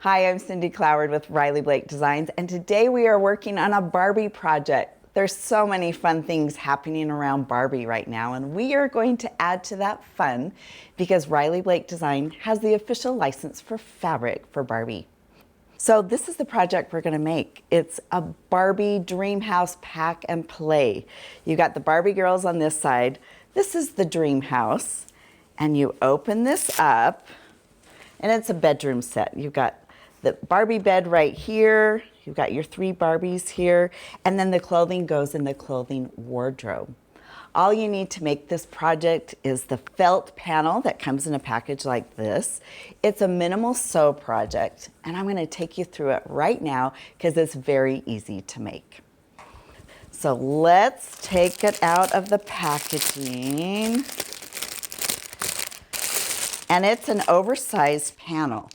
Hi, I'm Cindy Cloward with Riley Blake Designs, and today we are working on a Barbie project. There's so many fun things happening around Barbie right now, and we are going to add to that fun because Riley Blake Design has the official license for fabric for Barbie. So this is the project we're gonna make. It's a Barbie dream house pack and play. You got the Barbie girls on this side. This is the dream house, and you open this up, and it's a bedroom set. You've got the Barbie bed right here. You've got your 3 Barbies here, and then the clothing goes in the clothing wardrobe. All you need to make this project is the felt panel that comes in a package like this. It's a minimal sew project, and I'm gonna take you through it right now because it's very easy to make. So let's take it out of the packaging. And it's an oversized panel.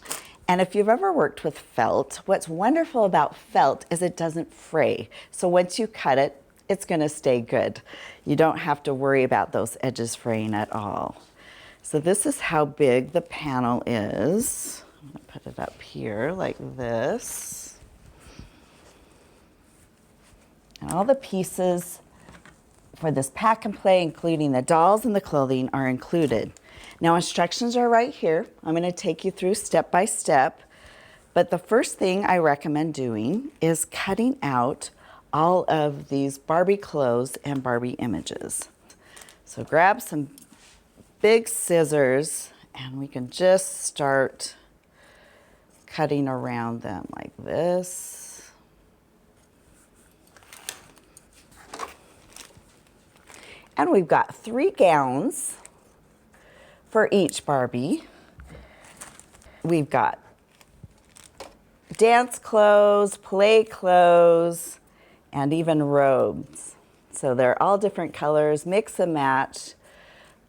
And if you've ever worked with felt, what's wonderful about felt is it doesn't fray. So once you cut it, it's gonna stay good. You don't have to worry about those edges fraying at all. So this is how big the panel is. I'm gonna put it up here like this. And all the pieces for this pack and play, including the dolls and the clothing, are included. Now, instructions are right here. I'm going to take you through step by step, but the first thing I recommend doing is cutting out all of these Barbie clothes and Barbie images. So grab some big scissors and we can just start cutting around them like this. And we've got 3 gowns for each Barbie. We've got dance clothes, play clothes, and even robes. So they're all different colors, mix and match,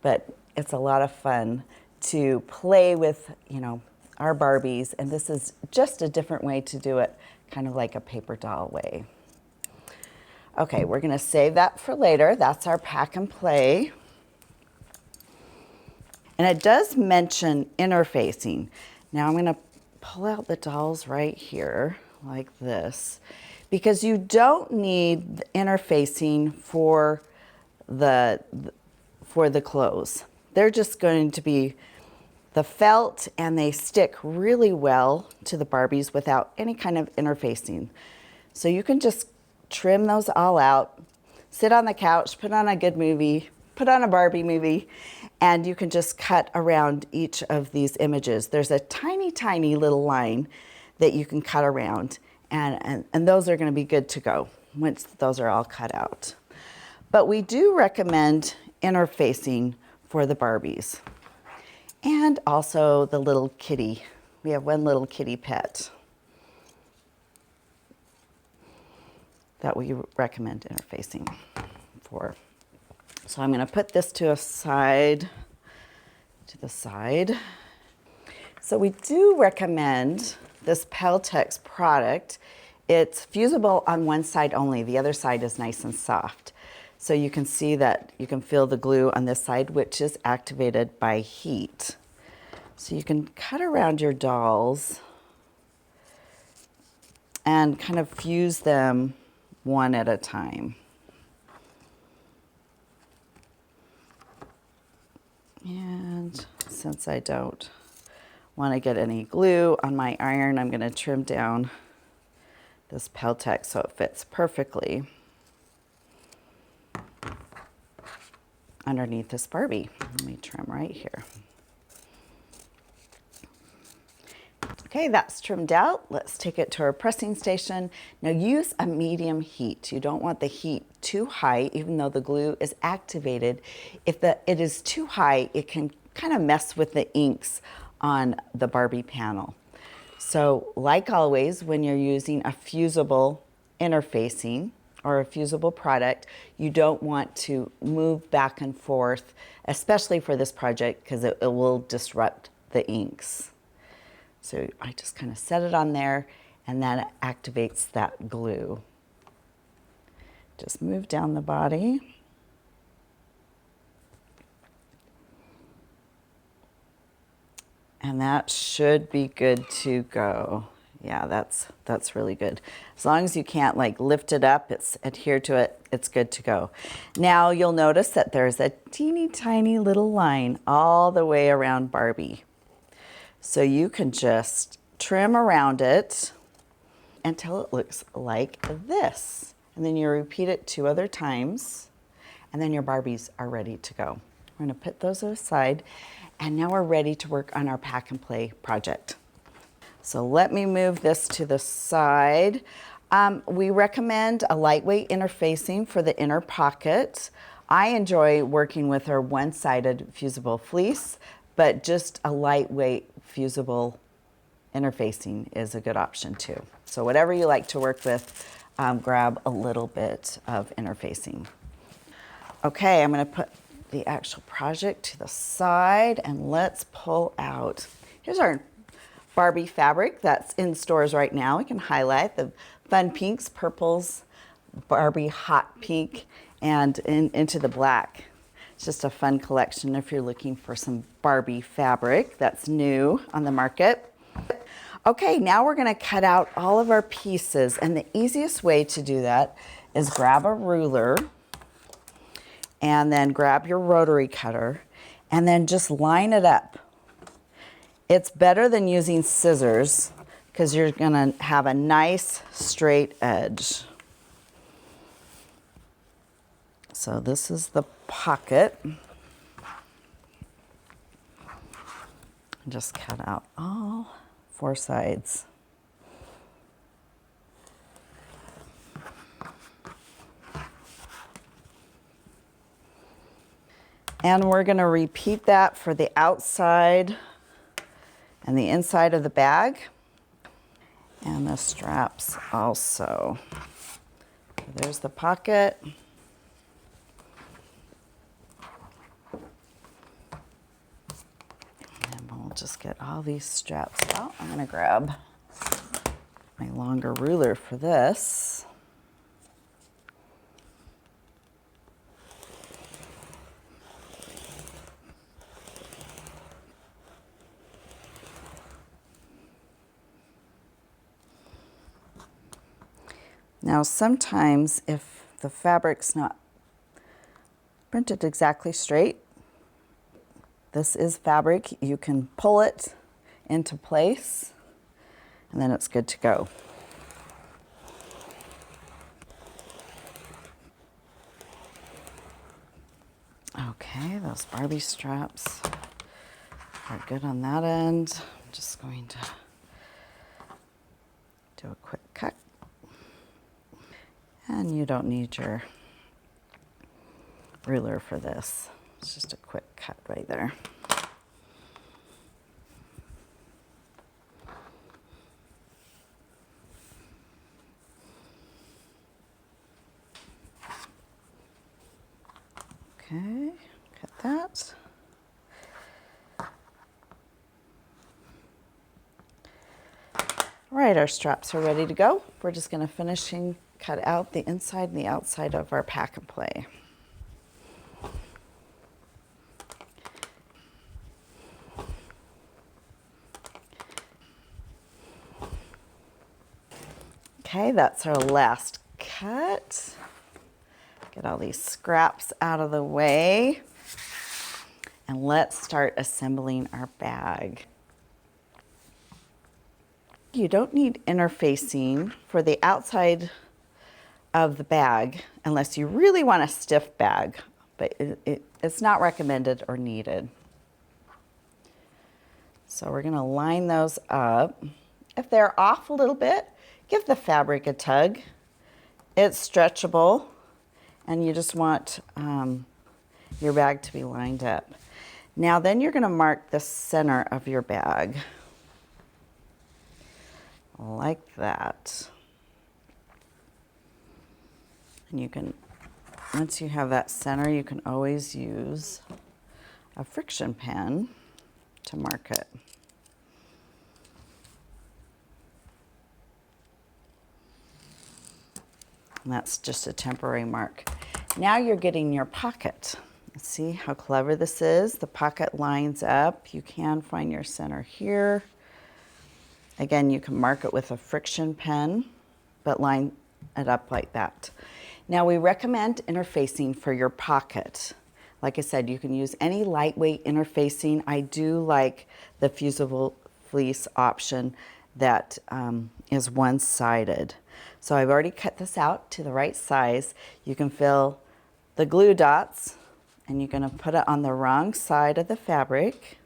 but it's a lot of fun to play with, our Barbies, and this is just a different way to do it, kind of like a paper doll way. Okay, we're gonna save that for later. That's our pack and play. And it does mention interfacing. Now I'm gonna pull out the dolls right here like this because you don't need the interfacing for the clothes. They're just going to be the felt and they stick really well to the Barbies without any kind of interfacing. So you can just trim those all out, sit on the couch, put on a good movie, put on a Barbie movie, and you can just cut around each of these images. There's a tiny, tiny little line that you can cut around, and those are gonna be good to go once those are all cut out. But we do recommend interfacing for the Barbies. And also the little kitty. We have one little kitty pet that we recommend interfacing for. So I'm going to put this to the side. So we do recommend this Peltex product. It's fusible on one side only. The other side is nice and soft. So you can see that you can feel the glue on this side, which is activated by heat. So you can cut around your dolls and kind of fuse them one at a time. And since I don't want to get any glue on my iron, I'm going to trim down this Peltex so it fits perfectly underneath this Barbie. Let me trim right here. Okay, that's trimmed out. Let's take it to our pressing station. Now use a medium heat. You don't want the heat too high, even though the glue is activated. If it is too high, it can kind of mess with the inks on the Barbie panel. So like always, when you're using a fusible interfacing or a fusible product, you don't want to move back and forth, especially for this project, because it will disrupt the inks. So I just kind of set it on there and that activates that glue. Just move down the body. And that should be good to go. Yeah, that's really good. As long as you can't like lift it up, it's adhere to it, it's good to go. Now you'll notice that there's a teeny tiny little line all the way around Barbie. So you can just trim around it until it looks like this. And then you repeat it 2 other times, and then your Barbies are ready to go. We're gonna put those aside, and now we're ready to work on our pack and play project. So let me move this to the side. We recommend a lightweight interfacing for the inner pocket. I enjoy working with our one-sided fusible fleece, but just a lightweight fusible interfacing is a good option too. So whatever you like to work with, grab a little bit of interfacing. Okay, I'm gonna put the actual project to the side and let's pull out. Here's our Barbie fabric that's in stores right now. We can highlight the fun pinks, purples, Barbie hot pink, and into the black. It's just a fun collection if you're looking for some Barbie fabric that's new on the market. Okay, now we're gonna cut out all of our pieces, and the easiest way to do that is grab a ruler and then grab your rotary cutter and then just line it up. It's better than using scissors because you're gonna have a nice straight edge. So this is the pocket. Just cut out all 4 sides. And we're gonna repeat that for the outside and the inside of the bag, and the straps also. There's the pocket. And we'll just get all these straps out. I'm gonna grab my longer ruler for this. Now sometimes if the fabric's not printed exactly straight, this is fabric, you can pull it into place and then it's good to go. Okay, those Barbie straps are good on that end. I'm just going to do a quick cut. And you don't need your ruler for this. It's just a quick cut right there. Okay, cut that. All right, our straps are ready to go. We're just gonna cut out the inside and the outside of our pack and play. Okay, that's our last cut. Get all these scraps out of the way. And let's start assembling our bag. You don't need interfacing for the outside of the bag unless you really want a stiff bag, but it's not recommended or needed. So we're gonna line those up. If they're off a little bit, give the fabric a tug. It's stretchable and you just want your bag to be lined up. Now then you're gonna mark the center of your bag like that. And you can, once you have that center, you can always use a friction pen to mark it. And that's just a temporary mark. Now you're getting your pocket. See how clever this is? The pocket lines up. You can find your center here. Again, you can mark it with a friction pen, but line it up like that. Now we recommend interfacing for your pocket. Like I said, you can use any lightweight interfacing. I do like the fusible fleece option that is one-sided. So I've already cut this out to the right size. You can fill the glue dots, and you're going to put it on the wrong side of the fabric.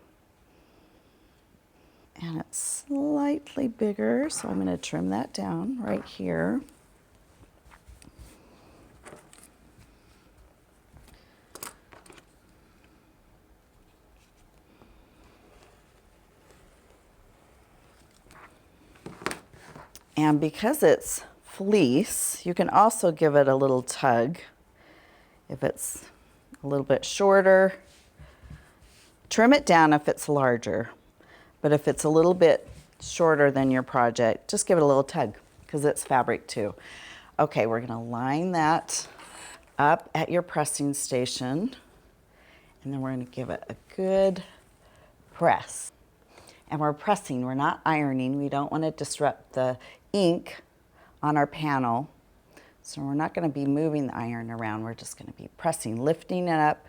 And it's slightly bigger, so I'm going to trim that down right here. And because it's fleece, you can also give it a little tug. If it's a little bit shorter, trim it down if it's larger. But if it's a little bit shorter than your project, just give it a little tug because it's fabric too. Okay, we're gonna line that up at your pressing station, and then we're gonna give it a good press. And we're pressing, we're not ironing. We don't want to disrupt the ink on our panel. So we're not going to be moving the iron around. We're just going to be pressing, lifting it up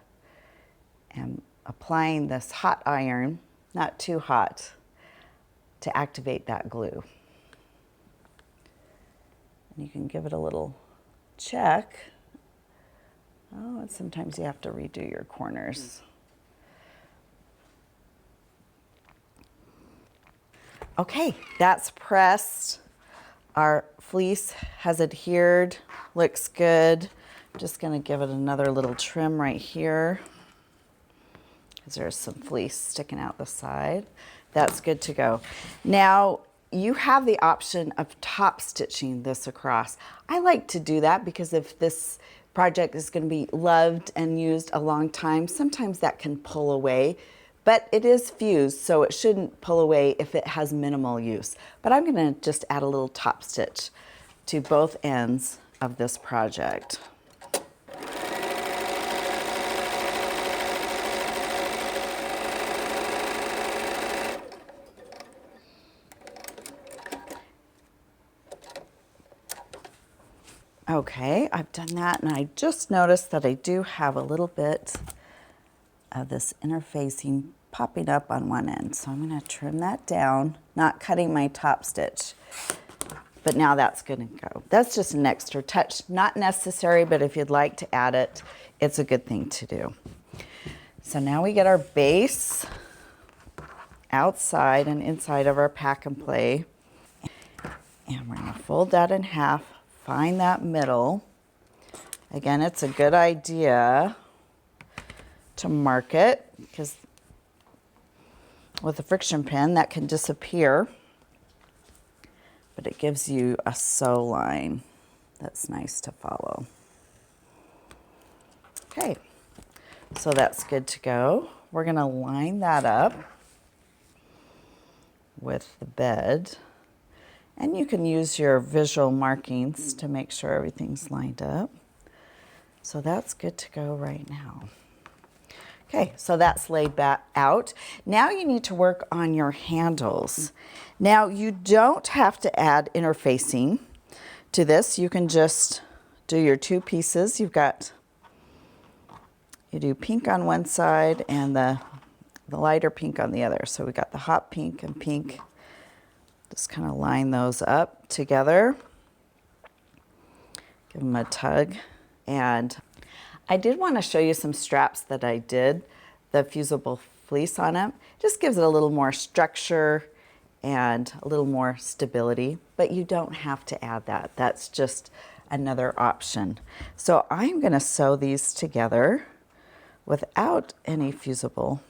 and applying this hot iron, not too hot, to activate that glue. And you can give it a little check. Oh, and sometimes you have to redo your corners. Okay, that's pressed. Our fleece has adhered, looks good. I'm just gonna give it another little trim right here because there's some fleece sticking out the side. That's good to go. Now, you have the option of top stitching this across. I like to do that because if this project is gonna be loved and used a long time, sometimes that can pull away. But it is fused, so it shouldn't pull away if it has minimal use. But I'm gonna just add a little top stitch to both ends of this project. Okay, I've done that, and I just noticed that I do have a little bit of this interfacing popping up on one end. So I'm going to trim that down, not cutting my top stitch, but now that's going to go. That's just an extra touch, not necessary, but if you'd like to add it, it's a good thing to do. So now we get our base outside and inside of our pack and play. And we're going to fold that in half, find that middle. Again, it's a good idea to mark it because with a friction pen that can disappear, but it gives you a sew line that's nice to follow. Okay, so that's good to go. We're going to line that up with the bed, and you can use your visual markings to make sure everything's lined up. So that's good to go right now. Okay, so that's laid back out. Now you need to work on your handles. Now you don't have to add interfacing to this. You can just do your two pieces. You do pink on one side and the lighter pink on the other. So we got the hot pink and pink. Just kind of line those up together. Give them a tug. And I did want to show you some straps that I did, the fusible fleece on them. Just gives it a little more structure and a little more stability, but you don't have to add that. That's just another option. So I'm going to sew these together without any fusible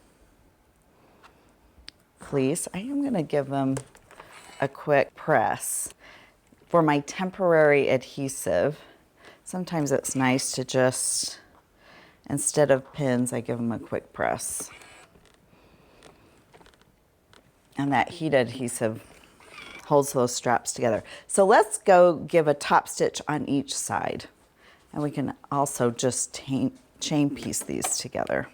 fleece. I am going to give them a quick press. For my temporary adhesive, sometimes it's nice to just, instead of pins, I give them a quick press. And that heat adhesive holds those straps together. So let's go give a top stitch on each side. And we can also just chain piece these together.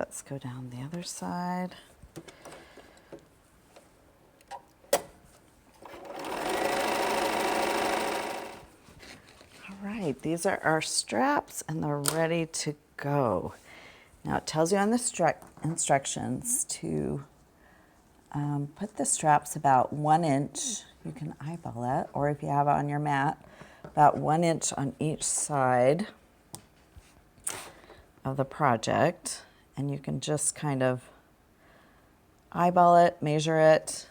let's go down the other side. All right, these are our straps and they're ready to go. Now it tells you on the instructions to put the straps about 1 inch. You can eyeball it, or if you have it on your mat, about 1 inch on each side of the project. And you can just kind of eyeball it, measure it,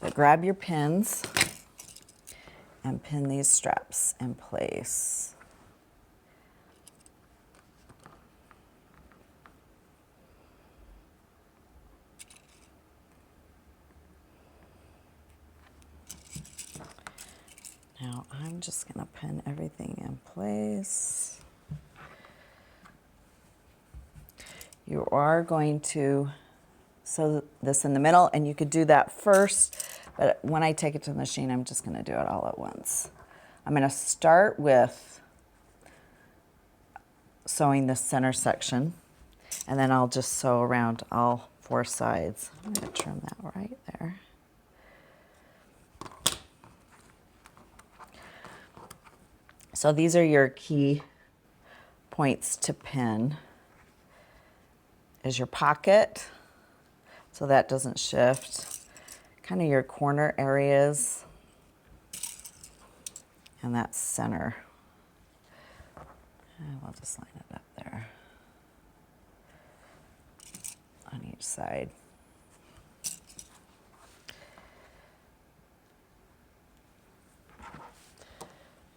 but grab your pins and pin these straps in place. Now I'm just going to pin everything in place. You are going to sew this in the middle, and you could do that first, but when I take it to the machine, I'm just going to do it all at once. I'm going to start with sewing the center section, and then I'll just sew around all 4 sides. I'm going to trim that right there. So these are your key points to pin. Is your pocket, so that doesn't shift. Kind of your corner areas, and that center. And we'll just line it up there on each side.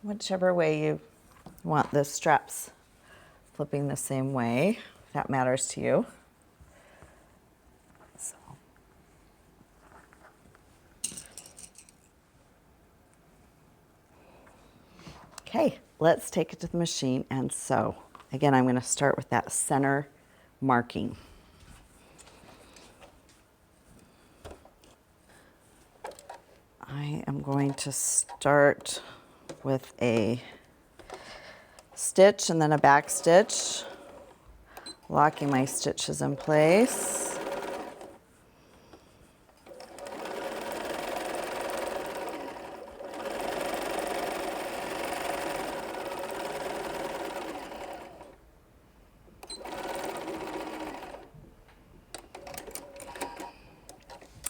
Whichever way you want the straps flipping the same way, if that matters to you. So. Okay, let's take it to the machine and sew. Again, I'm going to start with that center marking. I am going to start with a stitch and then a back stitch, locking my stitches in place.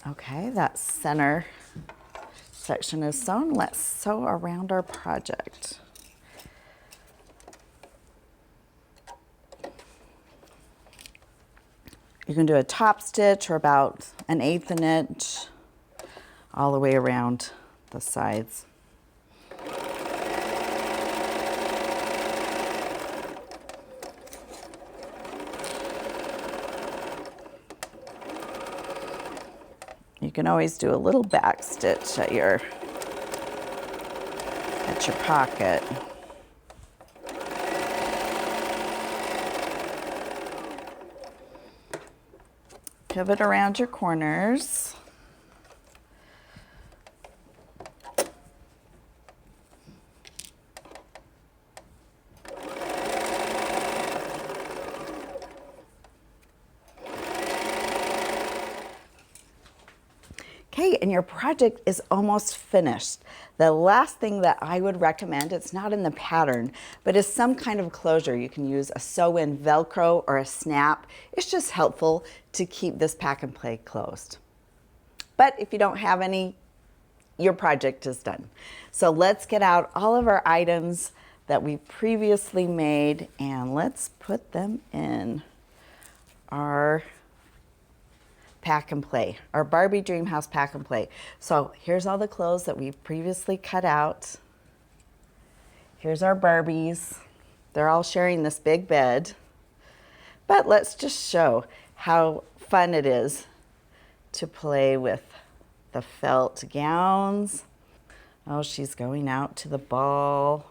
Okay, that center section is sewn. Let's sew around our project. You can do a top stitch or about 1/8 an inch all the way around the sides. You can always do a little back stitch at your pocket. Pivot around your corners. Okay, and your project is almost finished. The last thing that I would recommend, it's not in the pattern, but is some kind of closure. You can use a sew-in Velcro or a snap. It's just helpful to keep this pack and play closed. But if you don't have any, your project is done. So let's get out all of our items that we previously made and let's put them in our pack and play, our Barbie Dream House pack and play. So here's all the clothes that we've previously cut out. Here's our Barbies. They're all sharing this big bed. But let's just show how fun it is to play with the felt gowns. Oh, she's going out to the ball.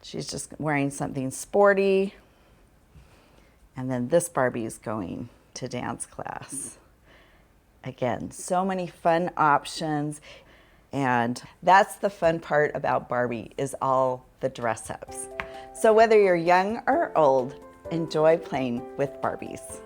She's just wearing something sporty. And then this Barbie is going to dance class. Again, so many fun options. And that's the fun part about Barbie, is all the dress ups. So whether you're young or old, enjoy playing with Barbies.